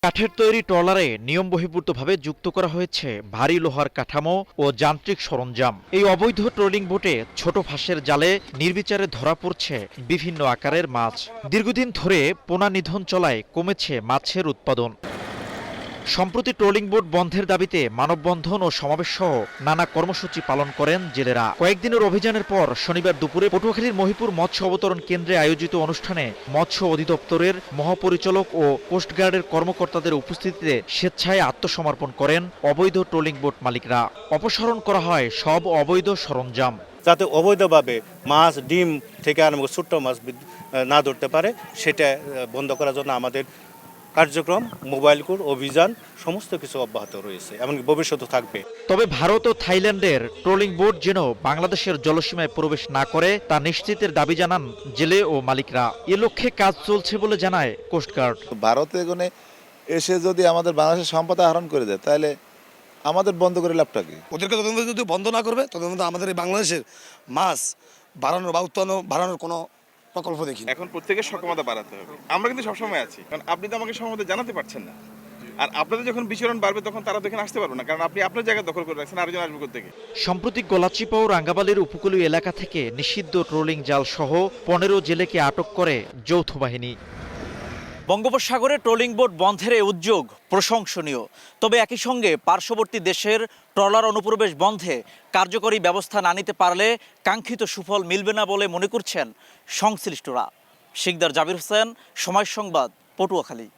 কাঠের তৈরি ট্রলারে নিয়মবহির্ভূতভাবে যুক্ত করা হয়েছে ভারী লোহার কাঠামো ও যান্ত্রিক সরঞ্জাম। এই অবৈধ ট্রলিং বোটে ছোট ফাঁসের জালে নির্বিচারে ধরা পড়ছে বিভিন্ন আকারের মাছ। দীর্ঘদিন ধরে পোনা নিধন চলায় কমেছে মাছের উৎপাদন। সম্প্রতি ট্রলিং বোট বন্ধের দাবিতে মানববন্ধন ও সমাবেশ সহ নানা কর্মসূচি পালন করেন জেলেরা। কয়েকদিনের অভিযানের পর শনিবার দুপুরে পটুয়াখালীর মহিপুর মৎস্য অবতরণ কেন্দ্রে আয়োজিত অনুষ্ঠানে মৎস্য অধিদপ্তরের মহাপরিচালক ও কোস্টগার্ডের কর্মকর্তাদের উপস্থিতিতে স্বেচ্ছায় আত্মসমর্পণ করেন অবৈধ ট্রলিং বোট মালিকরা। অপসারণ করা হয় সব অবৈধ সরঞ্জাম, যাতে অবৈধভাবে মাছ, ডিম থেকে আরম্ভ করে ছোট্ট মাছ না ধরতে পারে, সেটা বন্ধ করার জন্য আমাদের কার্যক্রম, মোবাইল কোর্ট, অভিযান সমস্ত কিছু অব্যাহত রয়েছে, এমনকি ভবিষ্যতে থাকবে। তবে ভারত ও থাইল্যান্ডের ট্রলিং বোট যেন বাংলাদেশের জলসীমায় প্রবেশ না করে তা নিশ্চিতের দাবি জানান জেলে ও মালিকরা। এ লক্ষ্যে কাজ চলছে বলে জানায় কোস্টগার্ড। ভারতে এখানে এসে যদি আমাদের বাংলাদেশের সম্পদ আহরণ করে দেয়, তাহলে আমাদের বন্ধ করে লাভটা কি? ওদেরকে তদন্ত যদি বন্ধ না করবে, তদন্ত আমাদের এই বাংলাদেশের মাছ বাড়ানোর বা উৎপাদন বাড়ানোর কোনো প্রকল্প দেখি। এখন প্রত্যেকের সক্ষমতা বাড়াতে হবে। আমরা কিন্তু সবসময় আছি, কারণ আপনি তো আমাকে সময় জানাতে পারছেন না। আর আপনাদের যখন বিচরণ বাড়বে তখন তারা দেখেন আসতে পারবে না, কারণ আপনি আপনার জায়গা দখল করে রাখছেন, আরেকজন আসবে কোথা থেকে। সম্প্রতি গলাচিপা ও রাঙ্গাবালির উপকূলীয় এলাকা থেকে নিষিদ্ধ ট্রলিং জাল সহ 15 জেলেকে আটক করে যৌথ বাহিনী। বঙ্গোপসাগরে ট্রলিং বোট বন্ধের এই উদ্যোগ প্রশংসনীয়, তবে একই সঙ্গে পার্শ্ববর্তী দেশের ট্রলার অনুপ্রবেশ বন্ধে কার্যকরী ব্যবস্থা না নিতে পারলে কাঙ্ক্ষিত সুফল মিলবে না বলে মনে করছেন সংশ্লিষ্টরা। শিকদার জাবির হোসেন, সময় সংবাদ, পটুয়াখালী।